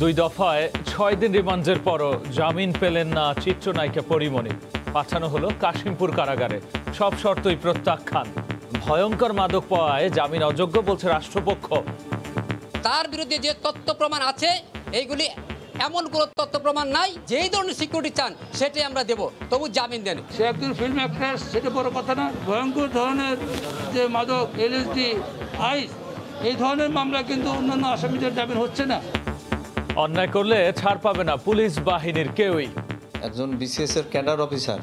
দুই দফায় 6 দিন রিমান্ডের পরও জামিন পেলেন না চিত্রনায়িকা পরিমণি। পাঠানো হলো কাশিমপুর কারাগারে। সব শর্তই প্রত্যাখ্যান। ভয়ঙ্কর মাদক পাওয়ায় জামিন অযোগ্য বলছে রাষ্ট্রপক্ষ। তার বিরুদ্ধে যে তথ্য প্রমাণ আছে এইগুলি এমন কোনো তথ্য প্রমাণ নাই, যেই ধরনের সিকিউরিটি চান সেটাই আমরা দেব, তবু জামিন দেন। সে একজন ফিল্ম অ্যাক্ট্রেস, সেটা বড় কথা না। ভয়ঙ্কর ধরনের যে মাদক, এলএসডি, আইস, এই ধরনের মামলা কিন্তু অন্যান্য আসামিদের জামিন হচ্ছে না। অন্যায় করলে ছাড় পাবে না পুলিশ বাহিনীর কেউই। একজন বিসিএস এর ক্যাডার অফিসার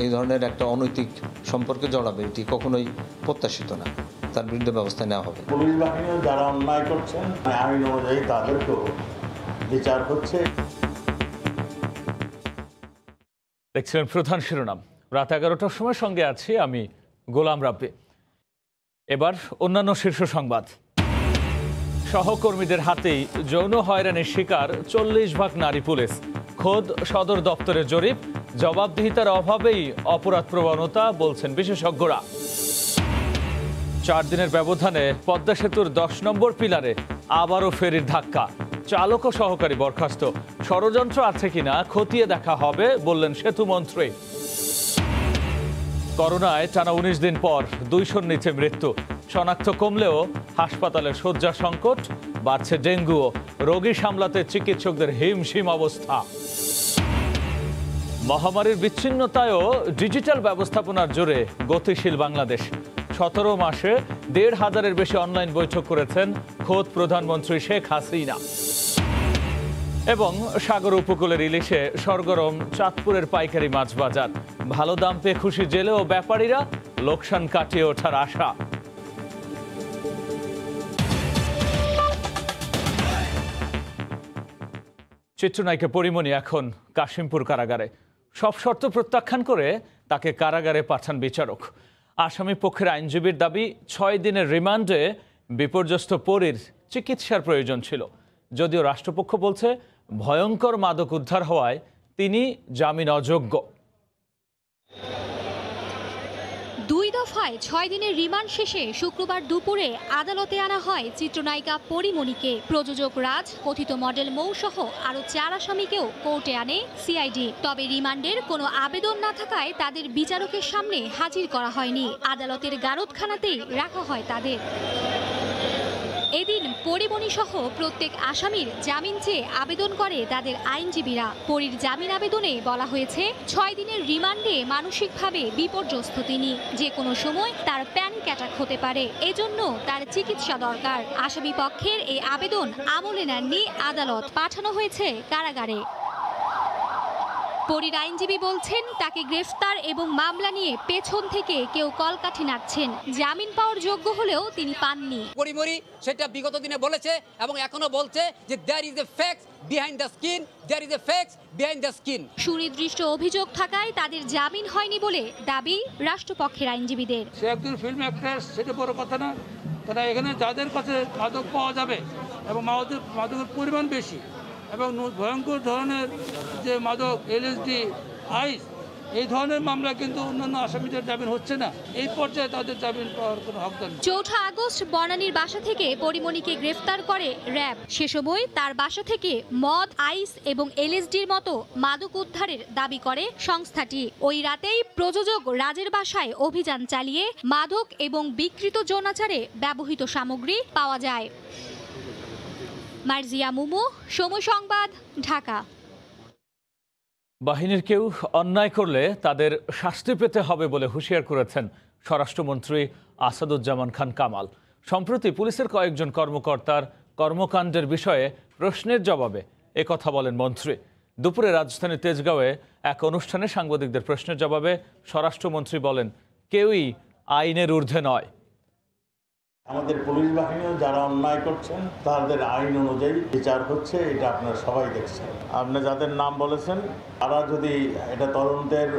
এই ধরনের একটা অনৈতিক সম্পর্কে জড়াবে, এটি কখনোই প্রত্যাশিত না। তার বিরুদ্ধে ব্যবস্থা নেওয়া হবে। পুলিশ বাহিনীও যারা অন্যায় করছেন আইন অনুযায়ী তাদেরকেও বিচার হচ্ছে। দেখছিলেন প্রধান শিরোনাম। রাত 11টার সময় সঙ্গে আছি আমি গোলাম রাব্বি। এবার অন্যান্য শীর্ষ সংবাদ। সহকর্মীদের হাতেই যৌন হয়রানির শিকার 40% নারী পুলিশ। খোদ সদর দপ্তরের জরিপ, জবাবদিহিতার অভাবেই অপরাধ প্রবণতা বলছেন বিশেষজ্ঞরা। 4 দিনের ব্যবধানে পদ্মা সেতুর 10 নম্বর পিলারে আবারও ফেরির ধাক্কা। চালক ও সহকারী বরখাস্ত। ষড়যন্ত্র আছে কিনা খতিয়ে দেখা হবে বললেন সেতুমন্ত্রী। করোনায় টানা 19 দিন পর 200-র নিচে মৃত্যু। শনাক্ত কমলেও হাসপাতালের শয্যা সংকট, বাড়ছে ডেঙ্গুও। রোগী সামলাতে চিকিৎসকদের হিমশিম অবস্থা। মহামারীর বিচ্ছিন্নতায়ও ডিজিটাল ব্যবস্থাপনার জোরে গতিশীল বাংলাদেশ। 17 মাসে 1,500-এর বেশি অনলাইন বৈঠক করেছেন খোদ প্রধানমন্ত্রী শেখ হাসিনা। এবং সাগর উপকূলের ইলিশে সরগরম চাঁদপুরের পাইকারি মাছ বাজার। ভালো দাম পেয়ে খুশি জেলে ও ব্যাপারীরা, লোকসান কাটিয়ে ওঠার আশা। চিত্রনায়িকা পরিমণি এখন কাশিমপুর কারাগারে। সব শর্ত প্রত্যাখ্যান করে তাকে কারাগারে পাঠান বিচারক। আসামি পক্ষের আইনজীবীর দাবি 6 দিনের রিমান্ডে বিপর্যস্ত পরীর চিকিৎসার প্রয়োজন ছিল। যদিও রাষ্ট্রপক্ষ বলছে ভয়ঙ্কর মাদক উদ্ধার হওয়ায় তিনি জামিন অযোগ্য। 2 দফায় 6 দিনের রিমান্ড শেষে শুক্রবার দুপুরে আদালতে আনা হয় চিত্রনায়িকা পরিমণিকে। প্রযোজক রাজ, কথিত মডেল মৌ সহ আরও 4 আসামিকেও কোর্টে আনে সিআইডি। তবে রিমান্ডের কোনো আবেদন না থাকায় তাদের বিচারকের সামনে হাজির করা হয়নি। আদালতের গারদখানাতেই রাখা হয় তাদের। এদিন পরিমণি সহ প্রত্যেক আসামির জামিন চেয়ে আবেদন করে তাদের আইনজীবীরা। পরীর জামিন আবেদনে বলা হয়েছে 6 দিনের রিমান্ডে মানসিকভাবে বিপর্যস্ত তিনি। যে কোনো সময় তার প্যানিক অ্যাটাক হতে পারে, এজন্য তার চিকিৎসা দরকার। আসামি পক্ষের এই আবেদন আমলে নেননি আদালত, পাঠানো হয়েছে কারাগারে। পরীর আইনজীবী বলছেন তাকে গ্রেফতার এবং মামলা নিয়ে পেছন থেকে কেউ কলকাঠি নাড়ছেন। জামিন পাওয়ার যোগ্য হলেও তিনি পাননি। পরিমণি সেটা বিগত দিনে বলেছে এবং এখনো বলছে যে there is a fact behind the skin, there is a fact behind the skin. সুনির্দিষ্ট অভিযোগ থাকায় তাদের জামিন হয়নি বলে দাবি রাষ্ট্রপক্ষের আইনজীবীদের। সে একজন ফিল্ম অ্যাক্ট্রেস, সেটা বড় কথা না। তারা এখানে যাদের কাছে মাদক পাওয়া যাবে এবং মাদকের পরিমাণ বেশি এবং ভয়ঙ্কর ধরনের যে মাদক, এলএসডি, আইস, এই ধরনের মামলা কিন্তু অন্যান্য আসামিদের জামিন হচ্ছে না। এই পর্যায়ে তাদের জামিন পাওয়ার কোনো হকদার নেই। 4 আগস্ট বনানীর বাসা থেকে পরিমণিকে গ্রেফতার করে র্যাব। সে সময় তার বাসা থেকে মদ, আইস এবং এলএসডির মতো মাদক উদ্ধারের দাবি করে সংস্থাটি। ওই রাতেই প্রযোজক রাজের বাসায় অভিযান চালিয়ে মাদক এবং বিকৃত যৌনাচারে ব্যবহৃত সামগ্রী পাওয়া যায়। মার্জিয়া মুমু, সময় সংবাদ, ঢাকা। বাহিনীর কেউ অন্যায় করলে তাদের শাস্তি পেতে হবে বলে হুঁশিয়ার করেছেন স্বরাষ্ট্রমন্ত্রী আসাদুজ্জামান খান কামাল। সম্প্রতি পুলিশের কয়েকজন কর্মকর্তার কর্মকাণ্ডের বিষয়ে প্রশ্নের জবাবে একথা বলেন মন্ত্রী। দুপুরে রাজধানীর তেজগাঁওয়ে এক অনুষ্ঠানে সাংবাদিকদের প্রশ্নের জবাবে স্বরাষ্ট্রমন্ত্রী বলেন, কেউই আইনের ঊর্ধ্বে নয়। আমাদের পুলিশ বাহিনীও যারা অন্যায় করছেন তাদের আইন অনুযায়ী বিচার হচ্ছে, এটা আপনারা সবাই দেখছেন। আপনি যাদের নাম বলেছেন তারা যদি এটা তদন্তের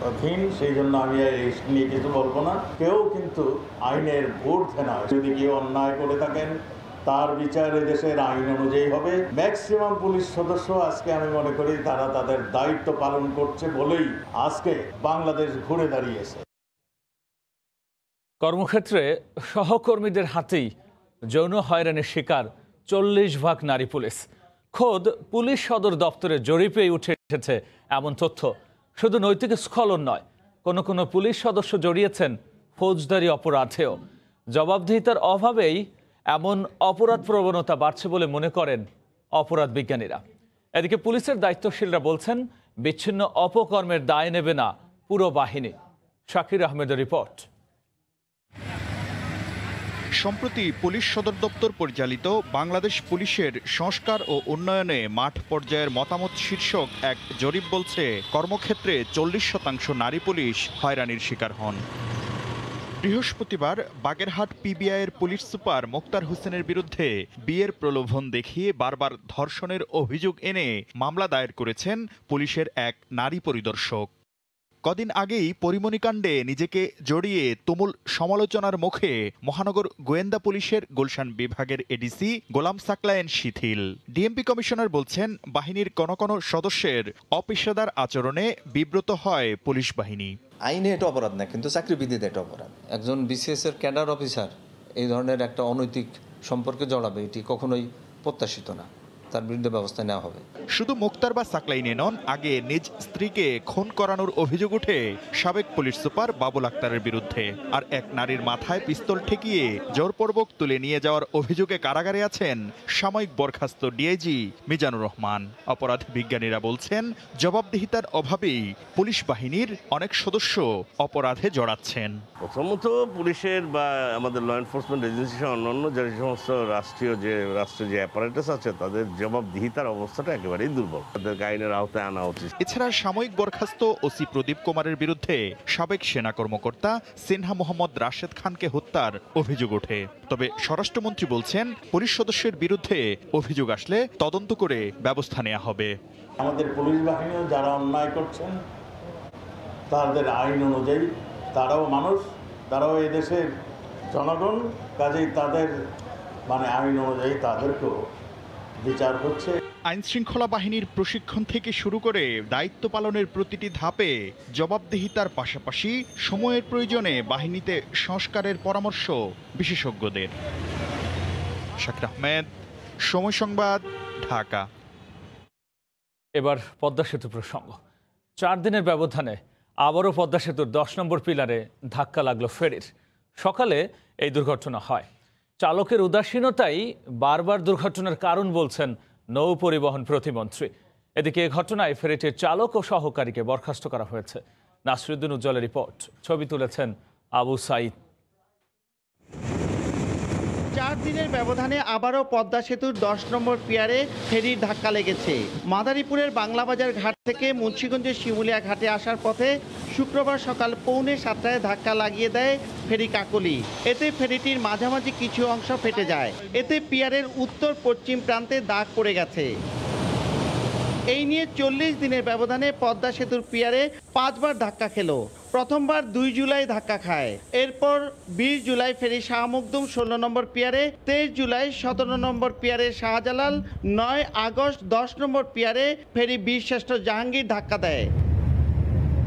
অধীন, সেই জন্য আমি এই নিয়ে কিছু বলবো না। কেউ কিন্তু আইনের ঊর্ধ্বে নয়। যদি কেউ অন্যায় করে থাকেন তার বিচার দেশের আইন অনুযায়ী হবে। ম্যাক্সিমাম পুলিশ সদস্য আজকে আমি মনে করি তারা তাদের দায়িত্ব পালন করছে বলেই আজকে বাংলাদেশ ঘুরে দাঁড়িয়েছে। কর্মক্ষেত্রে সহকর্মীদের হাতেই যৌন হয়রানির শিকার 40% নারী পুলিশ। খোদ পুলিশ সদর দপ্তরে জরিপেই উঠে এসেছে এমন তথ্য। শুধু নৈতিক স্খলন নয়, কোনো পুলিশ সদস্য জড়িয়েছেন ফৌজদারি অপরাধেও। জবাবদিহিতার অভাবেই এমন অপরাধ প্রবণতা বাড়ছে বলে মনে করেন অপরাধ বিজ্ঞানীরা। এদিকে পুলিশের দায়িত্বশীলরা বলছেন বিচ্ছিন্ন অপকর্মের দায় নেবে না পুরো বাহিনী। শাকির আহমেদের রিপোর্ট। সম্প্রতি পুলিশ সদর দপ্তর পরিচালিত বাংলাদেশ পুলিশের সংস্কার ও উন্নয়নে মাঠ পর্যায়ের মতামত শীর্ষক এক জরিপ বলছে, কর্মক্ষেত্রে 40% নারী পুলিশ হয়রানির শিকার হন। বৃহস্পতিবার বাগেরহাট পিবিআইয়ের পুলিশ সুপার মোক্তার হোসেনের বিরুদ্ধে বিয়ের প্রলোভন দেখিয়ে বারবার ধর্ষণের অভিযোগ এনে মামলা দায়ের করেছেন পুলিশের এক নারী পরিদর্শক। কদিন আগেই পরিমণিকাণ্ডে নিজেকে জড়িয়ে তুমুল সমালোচনার মুখে মহানগর গোয়েন্দা পুলিশের গুলশান বিভাগের এডিসি গোলাম সাকলায়েন শিথিল। ডিএমপি কমিশনার বলছেন, বাহিনীর কোনো সদস্যের অপেশাদার আচরণে বিব্রত হয় পুলিশ বাহিনী। আইনে এটা অপরাধ না, কিন্তু চাকরিবিধিতে এটা অপরাধ। একজন বিসিএস এর ক্যাডার অফিসার এই ধরনের একটা অনৈতিক সম্পর্কে জড়াবে, এটি কখনোই প্রত্যাশিত না। তার বিরুদ্ধে ব্যবস্থা নেওয়া হবে। শুধু মুক্তার বা সাকলাইনে নন, আগে নিজ স্ত্রীকে খুন করানোর অভিযোগ ওঠে সাবেক পুলিশ সুপার বাবুল আক্তারের বিরুদ্ধে। আর এক নারীর মাথায় পিস্তল ঠেকিয়ে জোরপূর্বক তুলে নিয়ে যাওয়ার অভিযোগে কারাগারে আছেন সাময়িক বরখাস্ত ডিআইজি মিজানুর রহমান। অপরাধ বিজ্ঞানীরা বলছেন, জবাবদিহিতার অভাবেই পুলিশ বাহিনীর অনেক সদস্য অপরাধে জড়াচ্ছেন। প্রথমত পুলিশের বা আমাদের ল এনফোর্সমেন্ট এজেন্সি সহ অন্যান্য যে সমস্ত রাষ্ট্রীয় যে অ্যাপারেটাস আছে, তাদের জবাবদিহিতার অবস্থাটা একেবারেই দুর্বল। তাদেরকে আইনের আওতায় আনা উচিত। এছাড়া সাময়িক বরখাস্ত ওসি প্রদীপ কুমারের বিরুদ্ধে সাবেক সেনা কর্মকর্তা সিনহা মোহাম্মদ রাশেদ খানকে হত্যার অভিযোগ ওঠে। তবে স্বরাষ্ট্রমন্ত্রী বলছেন, পুলিশ সদস্যের বিরুদ্ধে অভিযোগ আসলে তদন্ত করে ব্যবস্থা নেওয়া হবে। আমাদের পুলিশ বাহিনীও যারা অন্যায় করছেন তাদের আইন অনুযায়ী, তারাও মানুষ, তারাও এদেশের জনগণ, কাজেই তাদের আইন অনুযায়ী তাদেরকেও বিচার হচ্ছে। আইন শৃঙ্খলা বাহিনীর প্রশিক্ষণ থেকে শুরু করে দায়িত্ব পালনের প্রতিটি ধাপে জবাবদিহিতার পাশাপাশি সময়ের প্রয়োজনে বাহিনীতে সংস্কারের পরামর্শ বিশেষজ্ঞদের। শাকির আহমেদ, সময় সংবাদ, ঢাকা। এবার পদ্মা সেতু প্রসঙ্গ। 4 দিনের ব্যবধানে আবারও পদ্মা সেতুর 10 নম্বর পিলারে ধাক্কা লাগলো ফেরির। সকালে এই দুর্ঘটনা হয়। চালকের উদাসীনতাই বারবার দুর্ঘটনার কারণ বলছেন নৌ পরিবহন প্রতিমন্ত্রী। এদিকে এই ঘটনায় ফেরিটির চালক ও সহকারীকে বরখাস্ত করা হয়েছে। নাসিরুদ্দিন উজ্জ্বলের রিপোর্ট। ছবি তুলেছেন আবু সাইদ। 4 দিনের ব্যবধানে আবারও পদ্মা সেতুর 10 নম্বর পিয়ারে ফেরির ধাক্কা লেগেছে। মাদারীপুরের বাংলাবাজার ঘাট থেকে মুন্সিগঞ্জের শিমুলিয়া ঘাটে আসার পথে শুক্রবার সকাল 6:45 ধাক্কা লাগিয়ে দেয় ফেরি কাকলি। এতে ফেরিটির মাঝামাঝি কিছু অংশ ফেটে যায়। এতে পিয়ারের উত্তর পশ্চিম প্রান্তে দাগ পড়ে গেছে। এই নিয়ে 40 দিনের ব্যবধানে পদ্মা সেতুর পিয়ারে 5 বার ধাক্কা খেল। প্রথমবার 2 জুলাই ধাক্কা খায়। এরপর 20 জুলাই ফেরি শাহ মখদুম 16 নম্বর পিয়ারে, 23 জুলাই 17 নম্বর পিয়ারে শাহজালাল, 9 আগস্ট 10 নম্বর পিয়ারে ফেরি বীরশ্রেষ্ঠ জাহাঙ্গীর ধাক্কা দেয়।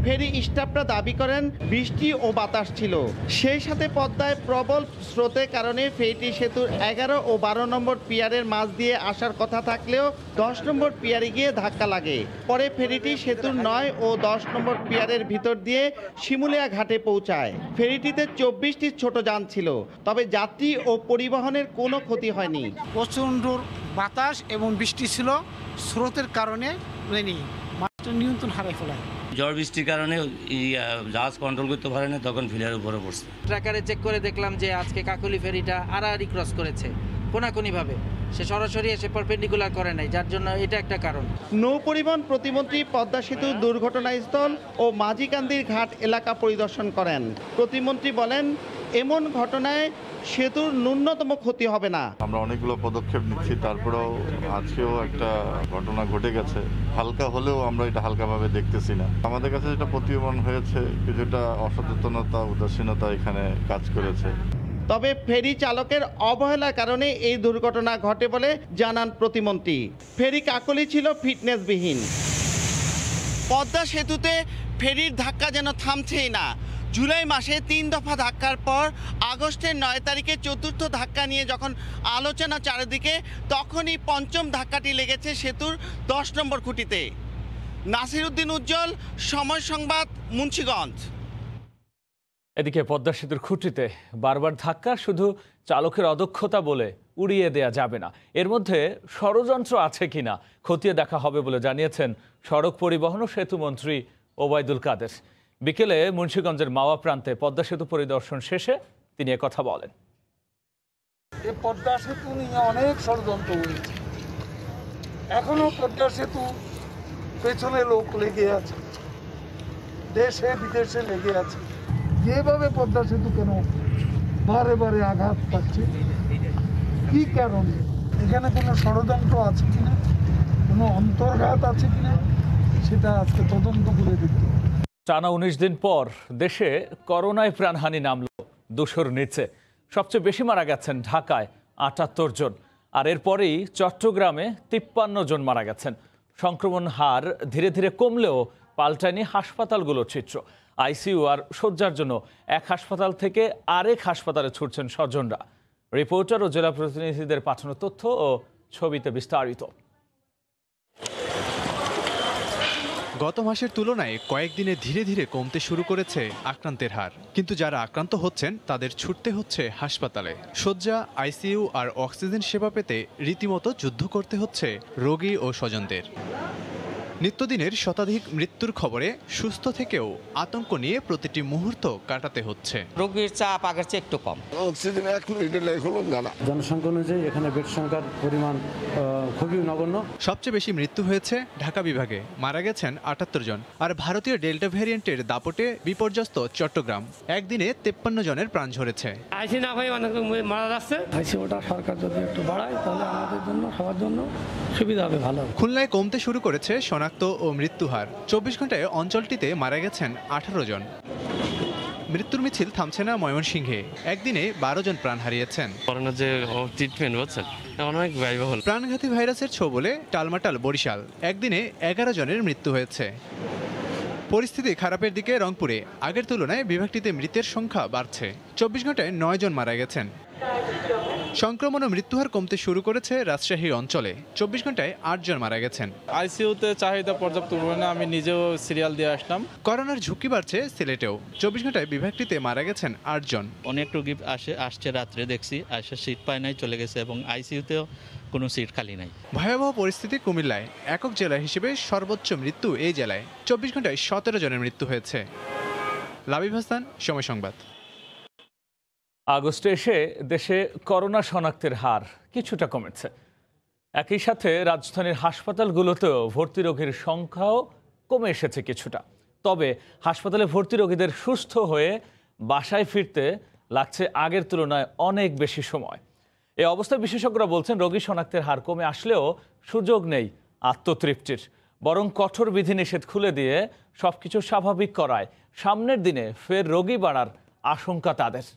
ফেরি স্টাফরা দাবি করেন বৃষ্টি ও বাতাস ছিল, সেই সাথে পদ্মায় প্রবল স্রোতের কারণে ফেরিটি সেতুর 11 ও 12 নম্বর পিয়ারের মাঝ দিয়ে আসার কথা থাকলেও 10 নম্বর পিয়ারে গিয়ে ধাক্কা লাগে। পরে ফেরিটি সেতুর 9 ও 10 নম্বর পিয়ারের ভিতর দিয়ে শিমুলিয়া ঘাটে পৌঁছায়। ফেরিটিতে 24টি ছোট যান ছিল, তবে যাত্রী ও পরিবহনের কোনো ক্ষতি হয়নি। প্রচণ্ড বাতাস এবং বৃষ্টি ছিল, স্রোতের কারণে নিয়ন্ত্রণ হারিয়ে ফেলায়। ঝড় বৃষ্টির কারণে জাহাজ কন্ট্রোল করতে পারে না, তখন ফিলার উপরে পড়ছে। ট্র্যাকারে চেক করে দেখলাম যে আজকে কাকলি ফেরিটা আড়াআড়ি ক্রস করেছে কোনাকুনিভাবে, সে সরাসরি এসে পারপেন্ডিকুলার করে নাই, যার জন্য এটা একটা কারণ। নৌ পরিবহন প্রতিমন্ত্রী পদ্মা সেতু দুর্ঘটনাস্থল ও মাঝিকান্দির ঘাট এলাকা পরিদর্শন করেন। প্রতিমন্ত্রী বলেন, এমন ঘটনায় সেতুর ন্যূনতম ক্ষতি হবে না। আমরা অনেকগুলো পদক্ষেপ নিচ্ছি, তারপরেও আজকেও একটা ঘটনা ঘটে গেছে। হালকা হলেও আমরা এটা হালকাভাবে দেখতেছি না। আমাদের কাছে যেটা প্রতীয়মান হয়েছে, কিছুটা অসচেতনতা, উদাসীনতা এখানে কাজ করেছে। তবে ফেরি চালকের অবহেলার কারণে এই দুর্ঘটনা ঘটে বলে জানান প্রতিমন্ত্রী। ফেরি কাকলি ছিল ফিটনেসবিহীন। পদ্মা সেতুতে ফেরির ধাক্কা যেন থামছেই না। জুলাই মাসে 3 দফা ধাক্কার পর আগস্টের 9 তারিখে চতুর্থ ধাক্কা নিয়ে যখন আলোচনা চারিদিকে, তখনই পঞ্চম ধাক্কাটি লেগেছে সেতুর 10 নম্বর খুঁটিতে। নাসির উদ্দিন উজ্জ্বল, সময় সংবাদ, মুন্সিগঞ্জ। এদিকে পদ্মা সেতুর খুঁটিতে বারবার ধাক্কা শুধু চালকের অদক্ষতা বলে উড়িয়ে দেয়া যাবে না, এর মধ্যে ষড়যন্ত্র আছে কিনা খতিয়ে দেখা হবে বলে জানিয়েছেন সড়ক পরিবহন ও সেতু মন্ত্রী ওবায়দুল কাদের। বিকেলে মুন্সিগঞ্জের মাওয়া প্রান্তে পদ্মা সেতু পরিদর্শন শেষে তিনি একথা বলেন। এই পদ্মা সেতু নিয়ে অনেক ষড়যন্ত্র হয়েছে, এখনো পদ্মা সেতু পেছনে লোক লেগে আছে, দেশে বিদেশে লেগে আছে। যেভাবে পদ্মা সেতু কেন বারে বারে আঘাত পাচ্ছে, কি কারণে? এখানে কোনো ষড়যন্ত্র আছে কিনা, কোনো অন্তর্ঘাত আছে কিনা, সেটা আজকে তদন্ত করে দেখতে হবে। টানা 19 দিন পর দেশে করোনায় প্রাণহানি নামল 200-র নিচে। সবচেয়ে বেশি মারা গেছেন ঢাকায় 78 জন, আর এরপরেই চট্টগ্রামে 53 জন মারা গেছেন। সংক্রমণ হার ধীরে ধীরে কমলেও পাল্টায়নি হাসপাতালগুলোর চিত্র। আইসিইউ আর শয্যার জন্য এক হাসপাতাল থেকে আরেক হাসপাতালে ছুটছেন স্বজনরা। রিপোর্টার ও জেলা প্রতিনিধিদের পাঠানো তথ্য ও ছবিতে বিস্তারিত। গত মাসের তুলনায় কয়েকদিনে ধীরে ধীরে কমতে শুরু করেছে আক্রান্তের হার, কিন্তু যারা আক্রান্ত হচ্ছেন তাদের ছুটতে হচ্ছে হাসপাতালে। শয্যা, আইসিইউ আর অক্সিজেন সেবা পেতে রীতিমতো যুদ্ধ করতে হচ্ছে রোগী ও স্বজনদের। নিত্যদিনের শতাধিক মৃত্যুর খবরে সুস্থ থেকেও আতঙ্ক নিয়ে প্রতিটি মুহূর্ত কাটাতে হচ্ছে। রোগীর চাপ আগের চেয়ে একটু কম। অক্সিজেন 1 মিনিটের লেখা হলো না। জনসংখ্যা অনুযায়ী এখানে বেড সংখ্যার পরিমাণ খুবই নগণ্য। সবচেয়ে বেশি মৃত্যু হয়েছে ঢাকা বিভাগে, মারা গেছেন 78 জন। আর ভারতীয় ডেল্টা ভ্যারিয়েন্টের দাপটে বিপর্যস্ত চট্টগ্রাম, একদিনে 53 জনের প্রাণ ঝরেছে। আইসি না ভাই অনেক মারা যাচ্ছে। আইসিইউটা সরকার যদি একটু বাড়ায় তাহলে আমাদের জন্য, সবার জন্য সুবিধা হবে, ভালো। খুলনায় কমতে শুরু করেছে শনাক্ত ও মৃত্যু হার। 24 ঘন্টায় অঞ্চলটিতে মারা গেছেন 18 জন। মৃত্যুর মিছিল থামছে না ময়মনসিংহে, একদিনে 12 জন প্রাণ হারিয়েছেন। করোনার যে ট্রিটমেন্ট হচ্ছে অনেক ব্যয়বহুল। প্রাণঘাতী ভাইরাসের ছোবলে টালমাটাল বরিশাল, একদিনে 11 জনের মৃত্যু হয়েছে। পরিস্থিতি খারাপের দিকে রংপুরে, আগের তুলনায় বিভাগটিতে মৃতের সংখ্যা বাড়ছে। 24 ঘন্টায় 9 জন মারা গেছেন। সংক্রমণ ও মৃত্যুহার কমতে শুরু করেছে রাজশাহীর অঞ্চলে, 24 ঘন্টায় 8 জন মারা গেছেন। আইসিইউতে চাহিদা পর্যাপ্ত পরিমাণে, আমি নিজেও সিরিয়াল দিয়ে আসলাম। করোনার ঝুঁকি বাড়ছে সিলেটেও, 24 ঘন্টায় বিভাগটিতে মারা গেছেন 8 জন। অনেক রোগী আসছে রাত্রে, দেখছি আসে সিট পায় নাই, চলে গেছে, এবং আইসিইউতেও কোনো সিট খালি নাই। ভয়াবহ পরিস্থিতি কুমিল্লায়, একক জেলা হিসেবে সর্বোচ্চ মৃত্যু এই জেলায়, 24 ঘন্টায় 17 জনের মৃত্যু হয়েছে। লাবিব হাসান, সময় সংবাদ। আগস্টে এসে দেশে করোনা শনাক্তের হার কিছুটা কমেছে। একই সাথে রাজধানীর হাসপাতালগুলোতেও ভর্তি রোগীর সংখ্যাও কমে এসেছে কিছুটা। তবে হাসপাতালে ভর্তি রোগীদের সুস্থ হয়ে বাসায় ফিরতে লাগছে আগের তুলনায় অনেক বেশি সময়। এই অবস্থায় বিশেষজ্ঞরা বলছেন, রোগী শনাক্তের হার কমে আসলেও সুযোগ নেই আত্মতৃপ্তির, বরং কঠোর বিধিনিষেধ খুলে দিয়ে সবকিছু স্বাভাবিক করায় সামনের দিনে ফের রোগী বাড়ার আশঙ্কা তাদের।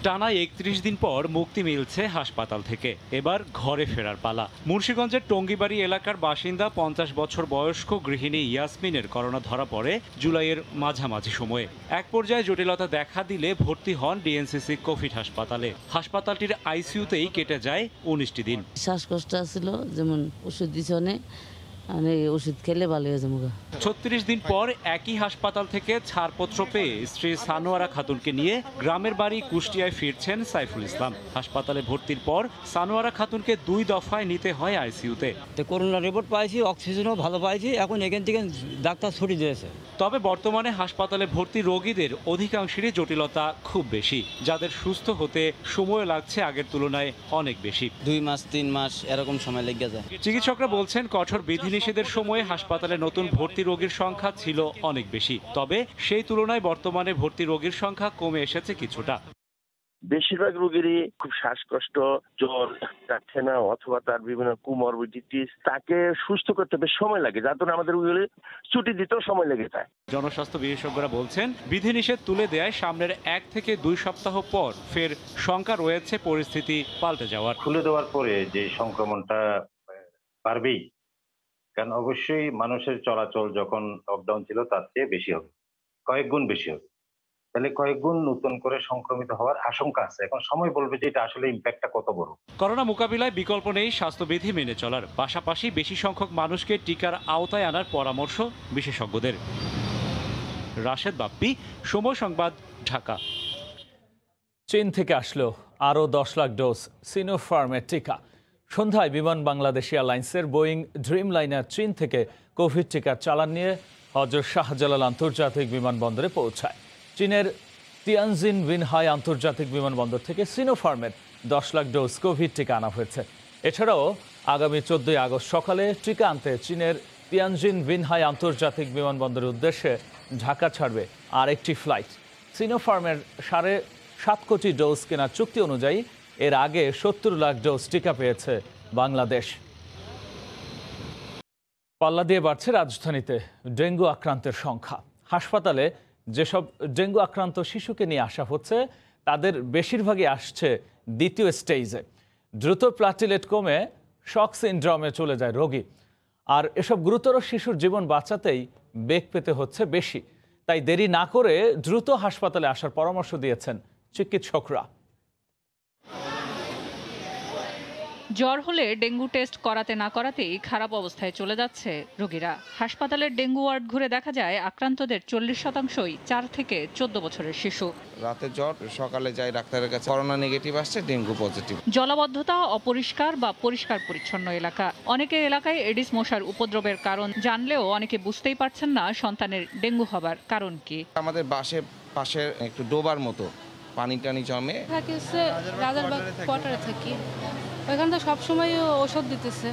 টানা 31 দিন পর মুক্তি মিলছে হাসপাতাল থেকে, এবার ঘরে ফেরার পালা। মুন্সিগঞ্জের টঙ্গিবাড়ি এলাকার বাসিন্দা 50 বছর বয়স্ক গৃহিণী ইয়াসমিনের করোনা ধরা পড়ে জুলাইয়ের মাঝামাঝি সময়ে। এক পর্যায়ে জটিলতা দেখা দিলে ভর্তি হন ডিএনসিসি কোভিড হাসপাতালে। হাসপাতালটির আইসিইউতেই কেটে যায় 19টি দিন। শ্বাসকষ্ট ছিল, যেমন ওষুধ দিছে অনেক, ওষুধ খেলে ভালো হয়ে যাবে। 36 দিন পর একই হাসপাতাল থেকে ছাড়পত্র পেয়ে স্ত্রী সানোয়ারা খাতুনকে নিয়ে গ্রামের বাড়ি কুষ্টিয়ায় ফিরছেন সাইফুল ইসলাম। হাসপাতালে ভর্তির পর সানোয়ারা খাতুনকে 2 দফায় নিতে হয় আইসিইউতে। করোনা রিপোর্ট পাইছি, অক্সিজেনও ভালো পাইছি, এখন এখান থেকে ডাক্তার ছুটি দিয়েছে। তবে বর্তমানে হাসপাতালে ভর্তি রোগীদের অধিকাংশেরই জটিলতা খুব বেশি, যাদের সুস্থ হতে সময় লাগছে আগের তুলনায় অনেক বেশি। 2 মাস 3 মাস এরকম সময় লেগে যায়। চিকিৎসকরা বলছেন, কঠোর বিধিনিষেধের সময়ে হাসপাতালে নতুন ভর্তি রোগীর সংখ্যা ছিল অনেক বেশি, তবে সেই তুলনায় বর্তমানে ভর্তি রোগীর সংখ্যা কমে এসেছে কিছুটা। বেশিরভাগ রোগীরই খুব শ্বাসকষ্ট, জ্বর যাচ্ছে না, অথবা তার বিভিন্ন কুমরবিডিটিস, তাকে সুস্থ করতে বেশ সময় লাগে, যার জন্য আমাদের রোগীগুলি ছুটি দিতেও সময় লেগে যায়। জনস্বাস্থ্য বিশেষজ্ঞরা বলছেন, বিধিনিষেধ তুলে দেয় সামনের 1 থেকে 2 সপ্তাহ পর ফের শঙ্কা রয়েছে পরিস্থিতি পাল্টে যাওয়ার। খুলে দেওয়ার পরে যে সংক্রমণটা বাড়বেই, কারণ অবশ্যই মানুষের চলাচল যখন লকডাউন ছিল তার চেয়ে বেশি হবে, কয়েক গুণ বেশি হবে। তাহলে কয়েক গুণ নতুন করে সংক্রমিত হওয়ার আশঙ্কা আছে। এখন সময় বলবে যে এটা আসলে ইম্প্যাক্টটা কত বড়। করোনা মোকাবিলায় বিকল্প নেই স্বাস্থ্যবিধি মেনে চলার, পাশাপাশি বেশি সংখ্যক মানুষকে টিকার আওতায় আনার পরামর্শ বিশেষজ্ঞদের। রাশেদ বাপ্পি, সময় সংবাদ, ঢাকা। চীন থেকে আসলো আরও 10 লাখ ডোজ সিনোফার্মের টিকা। সন্ধ্যায় বিমান বাংলাদেশ এয়ারলাইন্সের বোয়িং ড্রিমলাইনার চীন থেকে কোভিড টিকার চালান নিয়ে হযরত শাহজালাল আন্তর্জাতিক বিমানবন্দরে পৌঁছায়। চীনের তিয়ানজিন উইনহাই আন্তর্জাতিক বিমানবন্দর থেকে সিনোফার্মের 10 লাখ ডোজ কোভিড টিকা আনা হয়েছে। এছাড়াও আগামী 14 আগস্ট সকালে টিকা আনতে চীনের তিয়ানজিন উইনহাই আন্তর্জাতিক বিমানবন্দরের উদ্দেশ্যে ঢাকা ছাড়বে আরেকটি ফ্লাইট। সিনোফার্মের 7.5 কোটি ডোজ কেনার চুক্তি অনুযায়ী এর আগে 70 লাখ ডোজ টিকা পেয়েছে বাংলাদেশ। পাল্লা দিয়ে বাড়ছে রাজধানীতে ডেঙ্গু আক্রান্তের সংখ্যা। হাসপাতালে যেসব ডেঙ্গু আক্রান্ত শিশুকে নিয়ে আসা হচ্ছে তাদের বেশিরভাগই আসছে দ্বিতীয় স্টেজে। দ্রুত প্লাটিলেট কমে শক সিনড্রোমে চলে যায় রোগী। আর এসব গুরুতর শিশুর জীবন বাঁচাতেই বেগ পেতে হচ্ছে বেশি। তাই দেরি না করে দ্রুত হাসপাতালে আসার পরামর্শ দিয়েছেন চিকিৎসকরা। জ্বর হলে ডেঙ্গু টেস্ট করাতে না করাতেই খারাপ অবস্থায় চলে যাচ্ছে রোগীরা। হাসপাতালের ডেঙ্গু ওয়ার্ড ঘুরে দেখা যায় আক্রান্তদের 40%ই 4 থেকে 14 বছরের শিশু। রাতে জ্বর, সকালে যাই ডাক্তারের কাছে, করোনা নেগেটিভ আসছে, ডেঙ্গু পজিটিভ। জলাবদ্ধতা, অপরিষ্কার বা পরিষ্কার পরিচ্ছন্ন এলাকা। অনেকে এলাকায় এডিস মশার উপদ্রবের কারণ জানলেও অনেকে বুঝতেই পারছেন না সন্তানের ডেঙ্গু হবার কারণ কি। আমাদের পাশে একটু ডোবার মতো পানি টানি জমে। রাজারবাগ কোয়ার্টারে থাকি, ওইখানে তো সবসময় ওষুধ দিতেছে,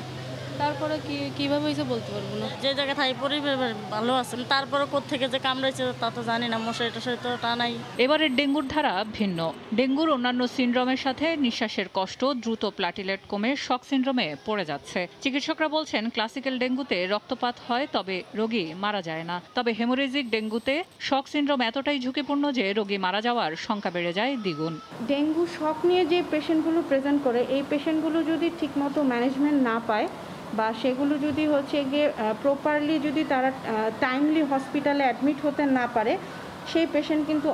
তারপরে কিভাবে হয়েছে বলতে পারবো না। যে জায়গায় থাই পরিবেশ ভালো আছে, তারপরে কোত্থেকে যে কামড়াইছে তা তো জানি না, মশারি টশারি তো টানাই। এবারের ডেঙ্গুর ধারা ভিন্ন। ডেঙ্গুর অন্যান্য সিনড্রোমের সাথে নিঃশ্বাসের কষ্ট, দ্রুত প্লাটিলেট কমে শক সিনড্রোমে পড়ে যাচ্ছে। চিকিৎসকরা বলছেন ক্লাসিক্যাল ডেঙ্গুতে রক্তপাত হয়, তবে রোগী মারা যায় না। তবে হেমোরেজিক ডেঙ্গুতে শক সিনড্রোম এতটাই ঝুঁকিপূর্ণ যে রোগী মারা যাওয়ার সংখ্যা বেড়ে যায় দ্বিগুণ। ডেঙ্গু শক নিয়ে যে পেশেন্টগুলো প্রেজেন্ট করে, এই পেশেন্টগুলো যদি ঠিকমতো ম্যানেজমেন্ট না পায় বা সেগুলো যদি হচ্ছে গিয়ে প্রপারলি যদি তারা টাইমলি হসপিটালে অ্যাডমিট হতে না পারে, সেই পেশেন্ট কিন্তু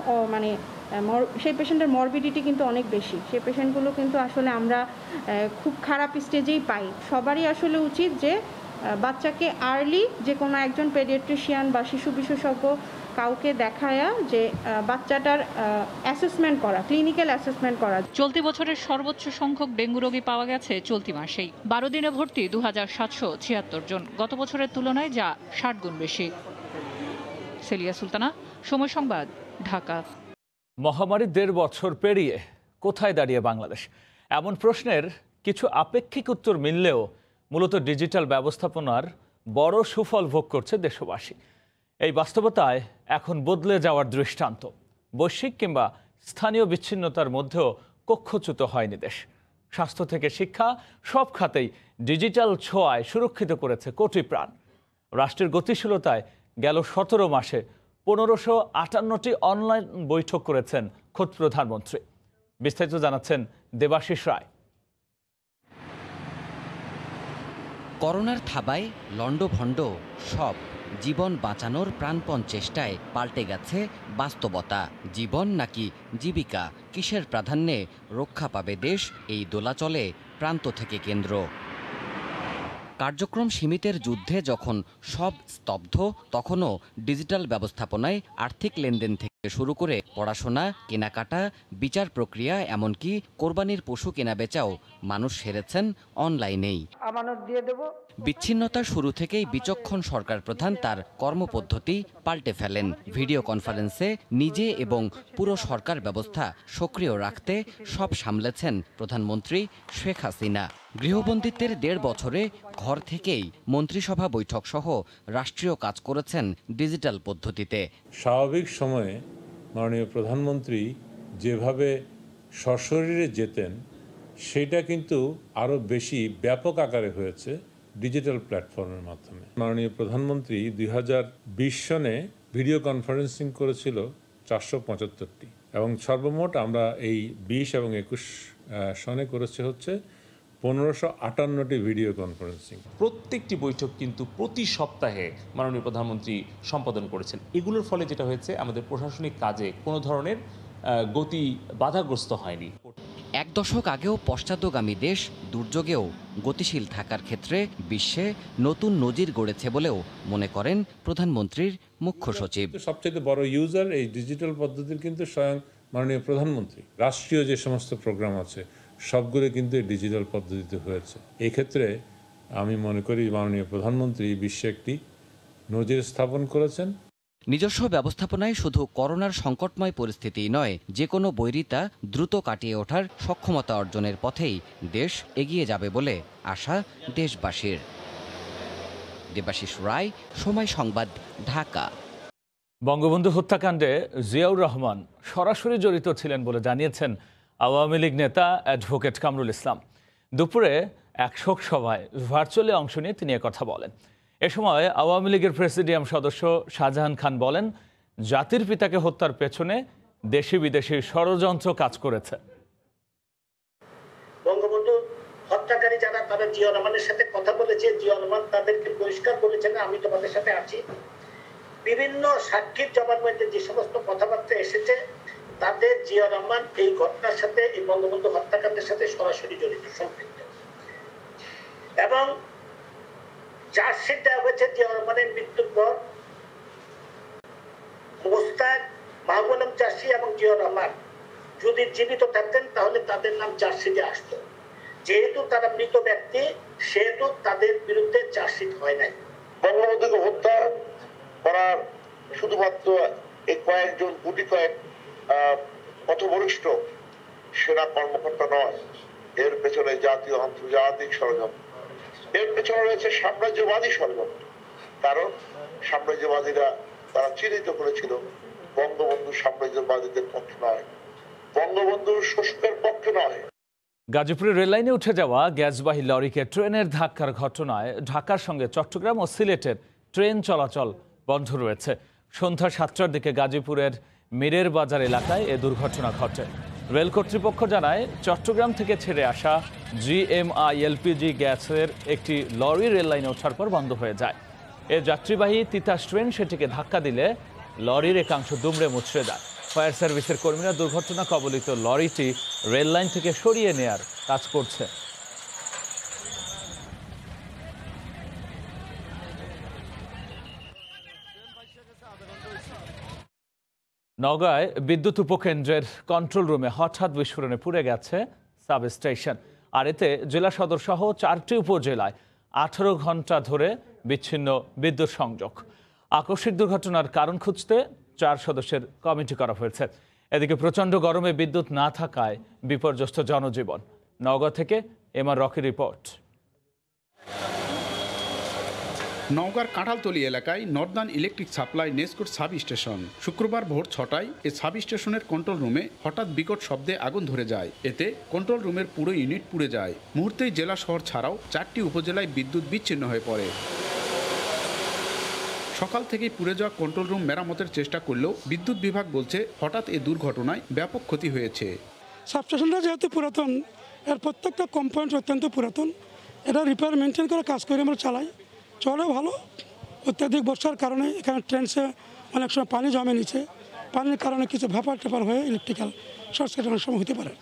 সেই পেশেন্টের মরবিডিটি কিন্তু অনেক বেশি। সেই পেশেন্টগুলো কিন্তু আসলে আমরা খুব খারাপ স্টেজেই পাই। সবারই আসলে উচিত যে বাচ্চাকে আর্লি যে কোনো একজন পেডিয়াট্রিশিয়ান বা শিশু বিশেষজ্ঞ কাউকে দেখায়া যে বাচ্চাটার অ্যাসেসমেন্ট করা, ক্লিনিক্যাল অ্যাসেসমেন্ট করা। চলতি বছরের সর্বোচ্চ সংখ্যক ডেঙ্গু রোগী পাওয়া গেছে চলতি মাসেই। 12 দিনে ভর্তি 2776 জন, গত বছরের তুলনায় যা 60 গুণ বেশি। সেলিয়া সুলতানা, সময় সংবাদ, ঢাকা। মহামারী 1.5 বছর পেরিয়ে কোথায় দাঁড়িয়ে বাংলাদেশ? এমন প্রশ্নের কিছু আপেক্ষিক উত্তর মিললেও মূলত ডিজিটাল ব্যবস্থাপনার বড় সুফল ভোগ করছে দেশবাসী। এই বাস্তবতায় এখন বদলে যাওয়ার দৃষ্টান্ত। বৈশ্বিক কিংবা স্থানীয় বিচ্ছিন্নতার মধ্যেও কক্ষচ্যুত হয়নি দেশ। স্বাস্থ্য থেকে শিক্ষা, সব খাতেই ডিজিটাল ছোঁয়ায় সুরক্ষিত করেছে কোটি প্রাণ। রাষ্ট্রের গতিশীলতায় গেল 17 মাসে 1558টি অনলাইন বৈঠক করেছেন খোদ প্রধানমন্ত্রী। বিস্তারিত জানাচ্ছেন দেবাশিস রায়। করোনার থাবায় লণ্ডভণ্ড সব জীবন বাঁচানোর প্রাণপণ চেষ্টায় পাল্টে গেছে বাস্তবতা। জীবন নাকি জীবিকা, কিসের প্রাধান্যে রক্ষা পাবে দেশ, এই দোলাচলে প্রান্ত থেকে কেন্দ্র। কার্যক্রম সীমিতের যুদ্ধে যখন সব স্তব্ধ, তখনও ডিজিটাল ব্যবস্থাপনায় আর্থিক লেনদেন থেকে শুরু করে পড়াশোনা, কেনাকাটা, বিচার প্রক্রিয়া, এমনকি কোরবানির পশু কেনাবেচাও মানুষ সেরেছেন অনলাইনেই। বিচ্ছিন্নতার শুরু থেকেই বিচক্ষণ সরকার প্রধান তার কর্মপদ্ধতি পাল্টে ফেলেন। ভিডিও কনফারেন্সে নিজে এবং পুরো সরকার ব্যবস্থা সক্রিয় রাখতে সব সামলেছেন প্রধানমন্ত্রী শেখ হাসিনা। গৃহবন্দিত্বের 1.5 বছরে ঘর থেকেই মন্ত্রিসভা বৈঠক সহ রাষ্ট্রীয় কাজ করেছেন ডিজিটাল পদ্ধতিতে। স্বাভাবিক সময়ে মাননীয় প্রধানমন্ত্রী যেভাবে সশরীরে যেতেন, সেটা কিন্তু আরও বেশি ব্যাপক আকারে হয়েছে ডিজিটাল প্ল্যাটফর্মের মাধ্যমে। মাননীয় প্রধানমন্ত্রী 2020 সনে ভিডিও কনফারেন্সিং করেছিল 475টি, এবং সর্বমোট আমরা এই 20 এবং 21 সনে করেছে হচ্ছে 1558টি ভিডিও কনফারেন্সিং। প্রত্যেকটি বৈঠক কিন্তু প্রতি সপ্তাহে মাননীয় প্রধানমন্ত্রী সম্পাদন করেছেন। এগুলোর ফলে যেটা হয়েছে, আমাদের প্রশাসনিক কাজে কোনো ধরনের গতি বাধাগ্রস্ত হয়নি। এক দশক আগেও পশ্চাৎগামী দেশ দুর্যোগেও গতিশীল থাকার ক্ষেত্রে বিশ্বে নতুন নজির গড়েছে বলেও মনে করেন প্রধানমন্ত্রীর মুখ্য সচিব। সবচেয়ে বড় ইউজার এই ডিজিটাল পদ্ধতির কিন্তু স্বয়ং মাননীয় প্রধানমন্ত্রী। রাষ্ট্রীয় যে সমস্ত প্রোগ্রাম আছে সবগুলো কিন্তু এই ডিজিটাল পদ্ধতিতে হয়েছে। এই ক্ষেত্রে আমি মনে করি মাননীয় প্রধানমন্ত্রী বিশ্বে একটি নজির স্থাপন করেছেন। নিজস্ব ব্যবস্থাপনায় শুধু করোনার সংকটময় পরিস্থিতি নয়, যে কোনো বৈরিতা দ্রুত কাটিয়ে ওঠার সক্ষমতা অর্জনের পথেই দেশ এগিয়ে যাবে বলে আশা দেশবাসীর। দেবাশিস রায়, সময় সংবাদ, ঢাকা। বঙ্গবন্ধু হত্যাকাণ্ডে জিয়াউর রহমান সরাসরি জড়িত ছিলেন বলে জানিয়েছেন আওয়ামী লীগ নেতা অ্যাডভোকেট কামরুল ইসলাম। দুপুরে এক শোক সভায় ভার্চুয়ালি অংশ নিয়ে তিনি একথা বলেন। এ সময় আওয়ামী লীগের প্রেসিডিয়াম সদস্য শাহজাহান খান বলেন, জাতির পিতাকে হত্যার পেছনে দেশি বিদেশি ষড়যন্ত্র কাজ করেছে। বঙ্গবন্ধু হত্যাকারী যারা, তারা জিয়া রহমানের সাথে কথা বলেছে, জিয়া রহমান তাদেরকে পরিষ্কার বলেছেন আমি তোমাদের সাথে আছি। বিভিন্ন সাক্ষীর জবানবন্দিতে যে সমস্ত কথাবার্তা এসেছে, তাতে জিয়া রহমান এই ঘটনার সাথে, এই বঙ্গবন্ধু হত্যাকাণ্ডের সাথে সরাসরি জড়িত, সম্পৃক্ত। এবং চার্জশিট দেওয়া হয়েছে জিয়া রহমানের মৃত্যুর পর মোস্তাক, মাহবুব আলম চাষী এবং জিয়া রহমান যদি জীবিত থাকতেন তাহলে তাদের নাম চার্জশিটে আসতো। যেহেতু তারা মৃত ব্যক্তি, সেহেতু তাদের বিরুদ্ধে চার্জশিট হয় নাই। বঙ্গবন্ধুকে হত্যা করার শুধুমাত্র এই কয়েকজন গুটি কয়েক পথভ্রষ্ট সেনা কর্মকর্তা নয়, এর পেছনে জাতীয় আন্তর্জাতিক ষড়যন্ত্র, এর পেছনে রয়েছে সাম্রাজ্যবাদী ষড়যন্ত্র। কারণ সাম্রাজ্যবাদীরা তারা চিহ্নিত করেছিল বঙ্গবন্ধু সাম্রাজ্যবাদীদের পক্ষে নয়, বঙ্গবন্ধুর শোষকের পক্ষে নয়। গাজীপুরের রেললাইনে উঠে যাওয়া গ্যাসবাহী লরিকে ট্রেনের ধাক্কার ঘটনায় ঢাকার সঙ্গে চট্টগ্রাম ও সিলেটের ট্রেন চলাচল বন্ধ রয়েছে। সন্ধ্যা 7টার দিকে গাজীপুরের মীরের বাজার এলাকায় এ দুর্ঘটনা ঘটে। রেল কর্তৃপক্ষ জানায়, চট্টগ্রাম থেকে ছেড়ে আসা জিএমআই এলপিজি গ্যাসের একটি লরি রেললাইনে ওঠার পর বন্ধ হয়ে যায়। এ যাত্রীবাহী তিতাস ট্রেন সেটিকে ধাক্কা দিলে লরির একাংশ দুমড়ে মুচড়ে যায়। ফায়ার সার্ভিসের কর্মীরা দুর্ঘটনা কবলিত লরিটি রেললাইন থেকে সরিয়ে নেয়ার কাজ করছে। নওগাঁয় বিদ্যুৎ উপকেন্দ্রের কন্ট্রোল রুমে হঠাৎ বিস্ফোরণে পুড়ে গেছে সাব স্টেশন। আর এতে জেলা সদর সহ 4টি উপজেলায় 18 ঘন্টা ধরে বিচ্ছিন্ন বিদ্যুৎ সংযোগ। আকস্মিক দুর্ঘটনার কারণ খুঁজতে 4 সদস্যের কমিটি করা হয়েছে। এদিকে প্রচণ্ড গরমে বিদ্যুৎ না থাকায় বিপর্যস্ত জনজীবন। নওগাঁ থেকে এমআর রকি রিপোর্ট। নওগাঁর কাঁঠালতলী এলাকায় নর্দার্ন ইলেকট্রিক সাপ্লাই নেসকোট সাব স্টেশন। শুক্রবার ভোর 6টায় এই সাব স্টেশনের কন্ট্রোল রুমে হঠাৎ বিকট শব্দে আগুন ধরে যায়। এতে কন্ট্রোল রুমের পুরো ইউনিট পুড়ে যায়। মুহূর্তেই জেলা শহর ছাড়াও 4টি উপজেলায় বিদ্যুৎ বিচ্ছিন্ন হয়ে পড়ে। সকাল থেকেই পুড়ে যাওয়া কন্ট্রোল রুম মেরামতের চেষ্টা করলেও বিদ্যুৎ বিভাগ বলছে হঠাৎ এই দুর্ঘটনায় ব্যাপক ক্ষতি হয়েছে। সাবস্টেশনটা যেহেতু পুরাতন, এর প্রত্যেকটা কম্পোনেন্ট অত্যন্ত পুরাতন, এটা রিপেয়ার মেনটেন করে কাজ করে আমরা চালাই, চলে ভালো। অত্যাধিক বর্ষার কারণে এখানে ট্রেনসে অনেক সময় পানি জমে নিচে, পানির কারণে কিছু ভ্যাপার টেপার হয়ে ইলেকট্রিক্যাল শর্ট সার্কিট অনেক সময় হতে পারে।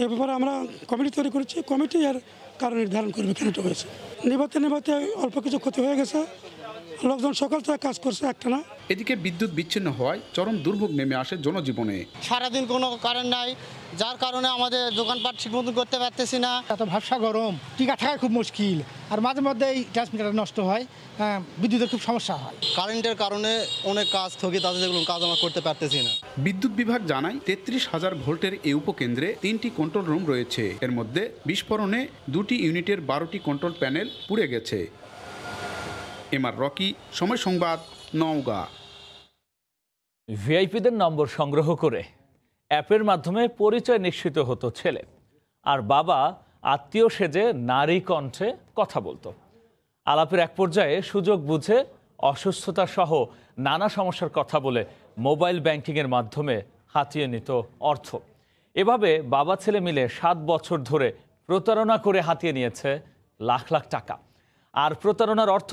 এই ব্যাপারে আমরা কমিটি তৈরি করেছি, কমিটি এর কারণ নির্ধারণ করবে কেন এটা হয়েছে। নিভাতে অল্প কিছু ক্ষতি হয়ে গেছে, লোকজন সকাল থেকে কাজ করছে একটানা। এদিকে বিদ্যুৎ বিচ্ছিন্ন হওয়ায় চরম দুর্ভোগ নেমে আসে জনজীবনে। সারাদিন কোনো কারেন্ট নাই, যার কারণে আমাদের দোকানপাট ঠিক মতন করতে পারতেছি না। এত ভাবসা গরম, টিকা থাকা খুব মুশকিল, আর মাঝে মধ্যে এই ট্রান্সমিটার নষ্ট হয়, বিদ্যুতের খুব সমস্যা হয়। কারেন্টের কারণে অনেক কাজ স্থগিত আছে, যেগুলো কাজ আমরা করতে পারতেছি না। বিদ্যুৎ বিভাগ জানায় 33,000 ভোল্টের এই উপকেন্দ্রে 3টি কন্ট্রোল রুম রয়েছে। এর মধ্যে বিস্ফোরণে 2টি ইউনিটের 12টি কন্ট্রোল প্যানেল পুড়ে গেছে। এমআর রকি, সময় সংবাদ, নওগাঁ। ভিআইপিদের নম্বর সংগ্রহ করে অ্যাপের মাধ্যমে পরিচয় নিশ্চিত হতো ছেলে, আর বাবা আত্মীয় সেজে নারী কণ্ঠে কথা বলতো। আলাপের এক পর্যায়ে সুযোগ বুঝে অসুস্থতা সহ নানা সমস্যার কথা বলে মোবাইল ব্যাংকিংয়ের মাধ্যমে হাতিয়ে নিত অর্থ। এভাবে বাবা ছেলে মিলে 7 বছর ধরে প্রতারণা করে হাতিয়ে নিয়েছে লাখ লাখ টাকা। আর প্রতারণার অর্থ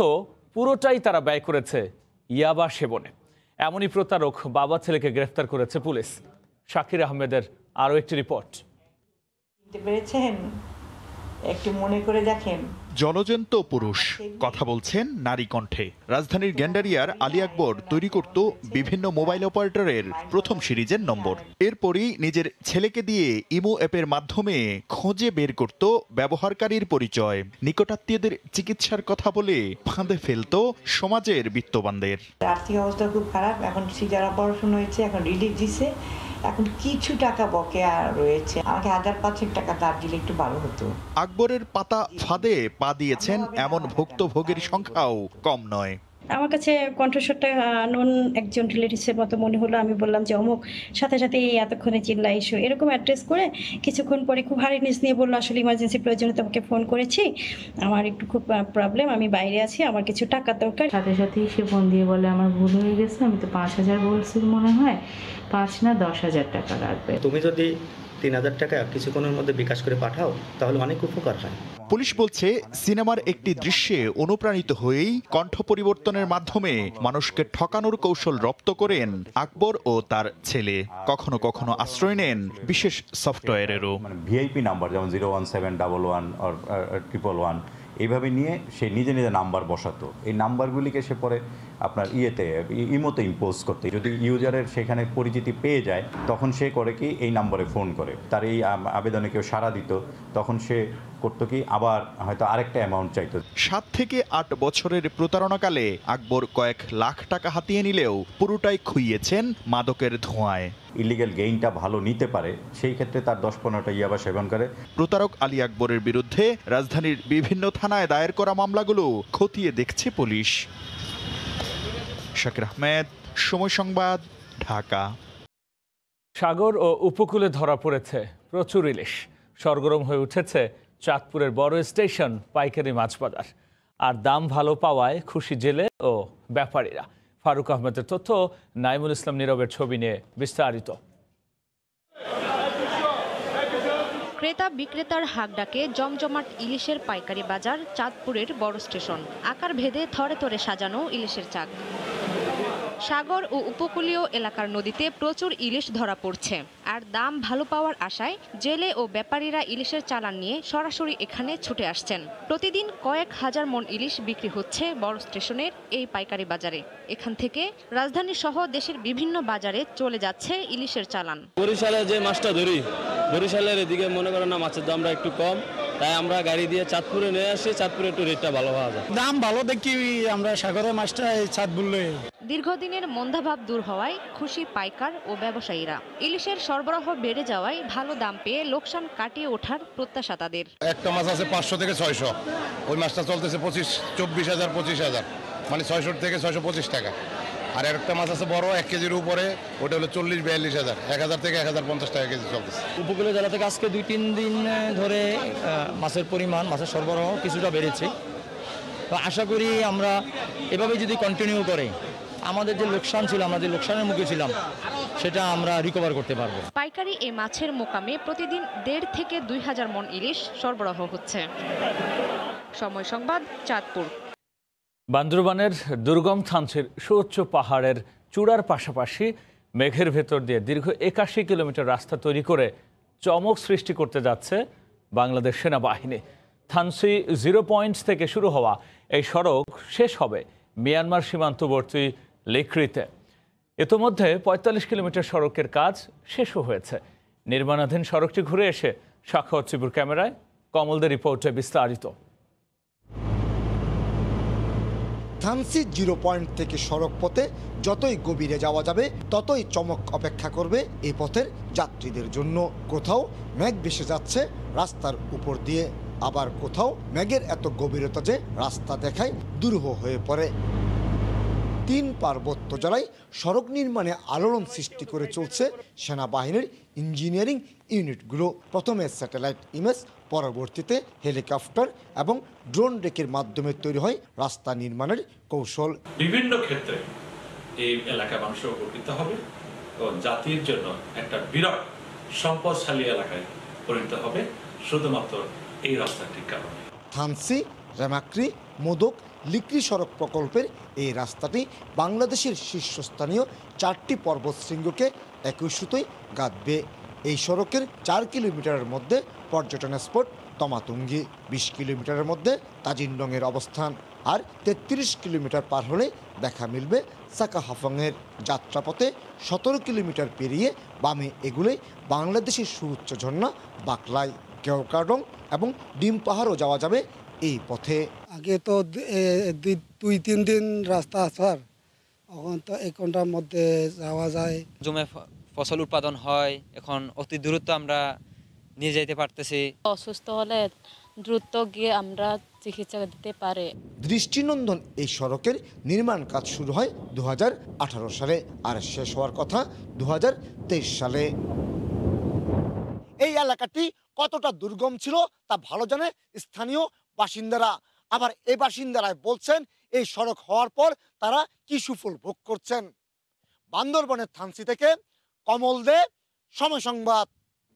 পুরোটাই তারা ব্যয় করেছে ইয়াবা সেবনে। এমনই প্রতারক বাবা ছেলেকে গ্রেফতার করেছে পুলিশ। শাকির আহমেদের আরও একটি রিপোর্ট। পেরেছেন একটু মনে করে দেখেন। জলজন্ত পুরুষ কথা বলছেন নারী কণ্ঠে। রাজধানীর গ্যান্ডারিয়ার আলী আকবর তৈরি করত বিভিন্ন মোবাইল অপারেটরের প্রথম সিরিজের নম্বর। এরপরই নিজের ছেলেকে দিয়ে ইমো অ্যাপের মাধ্যমে খোঁজে বের করত ব্যবহারকারীর পরিচয়। নিকটাত্মীয়দের চিকিৎসার কথা বলে ফাঁদে ফেলত সমাজের বিত্তবানদের। আর্থিক অবস্থা খুব খারাপ, এখন সিজার অপারেশন হয়েছে, এখন রিলিফ দিছে, এখন কিছু টাকা বকেয়া রয়েছে, আমাকে 1000-500 টাকা ধার দিলে একটু ভালো হতো। আকবরের পাতা ফাঁদে পা দিয়েছেন এমন ভুক্তভোগীর সংখ্যাও কম নয়। আমার কাছে কণ্ঠস্বরটা নন একজন রিলেটিভসের মতো মনে হলো। আমি বললাম যে অমুক, সাথে সাথে এই এতক্ষণে চিল্লা এসো, এরকম অ্যাড্রেস করে কিছুক্ষণ পরে খুব হারিনেস নিয়ে বললো আসলে ইমার্জেন্সি প্রয়োজনে তোমাকে ফোন করেছি, আমার একটু খুব প্রবলেম, আমি বাইরে আছি, আমার কিছু টাকা দরকার। সাথে সাথেই সে ফোন দিয়ে বলে আমার ভুল হয়ে গেছে, আমি তো 5000 বলছি মনে হয়, 5 না 10,000 টাকা লাগবে। তুমি যদি 3000 টাকা কিছুক্ষণের মধ্যে বিকাশ করে পাঠাও তাহলে অনেক উপকার হয়। পুলিশ বলছে সিনেমার একটি দৃশ্যে অনুপ্রাণিত হয়েই কণ্ঠ পরিবর্তনের মাধ্যমে মানুষকে ঠকানোর কৌশল রপ্ত করেন আকবর ও তার ছেলে। কখনো কখনো আশ্রয় নেন বিশেষ সফটওয়্যারেরও। ভিআইপি নাম্বার যেমন 01711 or 111 এইভাবে নিয়ে সে নিজে নিজে নাম্বার বসাতো। এই নাম্বারগুলিকে সে পরে আপনার ইমোতে ইম্পোজ করতে, যদি ইউজারের সেখানে পরিচিতি পেয়ে যায় তখন সে করে কি এই নম্বরে ফোন করে, তার এই আবেদনে কেউ সাড়া দিত, তখন সে করতো কি আবার হয়তো আরেকটা অ্যামাউন্ট চাইতো। 7 থেকে 8 বছরের প্রতারণাকালে আকবর কয়েক লাখ টাকা হাতিয়ে নিলেও পুরোটাই খুইয়েছেন মাদকের ধোঁয়ায়। ইলিগ্যাল গেইনটা ভালো নিতে পারে সেই ক্ষেত্রে তার 10-15টা ইয়াবা সেবন করে। প্রতারক আলী আকবরের বিরুদ্ধে রাজধানীর বিভিন্ন থানায় দায়ের করা মামলাগুলো খতিয়ে দেখছে পুলিশ। শাকির আহমেদ, সময় সংবাদ, ঢাকা। সাগর ও উপকূলে ধরা পড়েছে প্রচুর ইলিশ। সরগরম হয়ে উঠেছে চাঁদপুরের বড় স্টেশন পাইকারি মাছ বাজার। আর দাম ভালো পাওয়ায় খুশি জেলে ও ব্যাপারীরা। ফারুক আহমেদের তথ্য, নাইমুল ইসলাম নীরবের ছবি নিয়ে বিস্তারিত। ক্রেতা বিক্রেতার হাক ডাকে জমজমাট ইলিশের পাইকারি বাজার চাঁদপুরের বড় স্টেশন। আকার ভেদে থরে থরে সাজানো ইলিশের চাক। সাগর ও উপকূলীয় এলাকার নদীতে প্রচুর ইলিশ ধরা পড়ছে। আর দাম ভালো পাওয়ার আশায় জেলে ও ব্যাপারীরা ইলিশের চালান নিয়ে সরাসরি এখানে ছুটে আসছেন। প্রতিদিন কয়েক হাজার মন ইলিশ বিক্রি হচ্ছে বড় স্টেশনের এই পাইকারি বাজারে। এখান থেকে রাজধানী সহ দেশের বিভিন্ন বাজারে চলে যাচ্ছে ইলিশের চালান। বরিশালে যে মাছটা ধরি, বরিশালের এদিকে মনে করেন না মাছের দামটা একটু কম, তাই আমরা গাড়ি দিয়ে চাঁদপুরে নিয়ে আসি। চাঁদপুরে একটু রেটটা ভালো পাওয়া যায়, দাম ভালো দেখি আমরা সাগরের মাছটা চাঁদপুরে। দীর্ঘদিনের মন্দাভাব দূর হওয়ায় খুশি পাইকার ও ব্যবসায়ীরা। ইলিশের সরবরাহ বেড়ে যাওয়ায় ভালো দাম পেয়ে লোকসান কাটিয়ে ওঠার প্রত্যাশা তাদের। একটা মাছ আছে 500 থেকে 600, ওই মাছটা চলতেছে 24,000 25,000, মানে 600 থেকে 625 টাকা। আর একটা মাছ আছে বড় 1 কেজির উপরে, ওটা হলো 40-42,000, 1000 থেকে 1050 টাকা কেজি চলতেছে। উপকূলীয় জেলা থেকে আজকে 2-3 দিন ধরে মাছের পরিমাণ, মাছের সরবরাহ কিছুটা বেড়েছে। তো আশা করি আমরা এভাবে যদি কন্টিনিউ করে আমাদের যে লোকসান ছিল, আমরা যে লোকসানের মুখে ছিলাম, সেটা আমরা রিকভার করতে পারবো। পাইকারি এই মাছের মোকামে প্রতিদিন 1.5 থেকে 2,000 মন ইলিশ সরবরাহ হচ্ছে। সময় সংবাদ, চাঁদপুর। বান্দরবানের দুর্গম থানচির সুউচ্চ পাহাড়ের চূড়ার পাশাপাশি মেঘের ভেতর দিয়ে দীর্ঘ 81 কিলোমিটার রাস্তা তৈরি করে চমক সৃষ্টি করতে যাচ্ছে বাংলাদেশ সেনাবাহিনী। থানচি 0 পয়েন্টস থেকে শুরু হওয়া এই সড়ক শেষ হবে মিয়ানমার সীমান্তবর্তী লিক্রিতে। ইতোমধ্যে 45 কিলোমিটার সড়কের কাজ শেষও হয়েছে। নির্মাণাধীন সড়কটি ঘুরে এসে সাখাওয়াত চিবুর ক্যামেরায় কমলদের রিপোর্টে বিস্তারিত। থানচি 0 পয়েন্ট থেকে সড়ক পথে যতই গভীরে যাওয়া যাবে ততই চমক অপেক্ষা করবে এই পথের যাত্রীদের জন্য। কোথাও মেঘ ভেসে যাচ্ছে রাস্তার উপর দিয়ে, আবার কোথাও মেঘের এত গভীরতা যে রাস্তা দেখায় দুরূহ হয়ে পড়ে। 3 পার্বত্য জেলায় সড়ক নির্মাণে আলোড়ন সৃষ্টি করে চলছে সেনাবাহিনীর ইঞ্জিনিয়ারিং ইউনিটগুলো। প্রথমে স্যাটেলাইট ইমেজ, পরবর্তীতে হেলিকপ্টার এবং ড্রোন রেকের মাধ্যমে তৈরি হয় রাস্তা নির্মাণের কৌশল। বিভিন্ন ক্ষেত্রে এই এলাকা মানুষ উপকৃত হবে ও জাতির জন্য একটা বিরাট সম্পদশালী এলাকায় পরিণত হবে। শুধুমাত্র এই রাস্তাটির কারণে। থানসি রেমাক্রি মোদক লিকরি সড়ক প্রকল্পের এই রাস্তাটি বাংলাদেশের শীর্ষস্থানীয় 4টি পর্বতশৃঙ্গকে একই সুতোয় গাঁথবে। এই সড়কের 4 কিলোমিটারের মধ্যে পর্যটন স্পট তমাতুঙ্গি, 20 কিলোমিটারের মধ্যে তাজিনডংয়ের অবস্থান, আর 33 কিলোমিটার পার হলে দেখা মিলবে সাকাহাফংয়ের। যাত্রাপথে 17 কিলোমিটার পেরিয়ে বামে এগুলে বাংলাদেশের সুউচ্চ ঝর্ণা বাকলাই, কেওকাডং এবং ডিম পাহাড়ও যাওয়া যাবে এই পথে। আগে তো 2-3 দিন রাস্তা আসার, এখন তো 1 ঘন্টার মধ্যে যাওয়া যায়। জমে ফসল উৎপাদন হয়, এখন অতি দ্রুত আমরা নিয়ে যেতে পারতেছি। অসুস্থ হলে দ্রুত গিয়ে আমরা চিকিৎসা দিতে পারি। দৃষ্টিনন্দন এই সড়কের নির্মাণ কাজ শুরু হয় 2018 সালে আর শেষ হওয়ার কথা 2023 সালে। এই এলাকাটি কতটা দুর্গম ছিল তা ভালো জানে স্থানীয় বাসিন্দারা। আবার এই বাসিন্দারাই বলছেন এই সড়ক হওয়ার পর তারা কি সুফল ভোগ করছেন। বান্দরবনের থানসি থেকে কমল দে, সময় সংবাদ।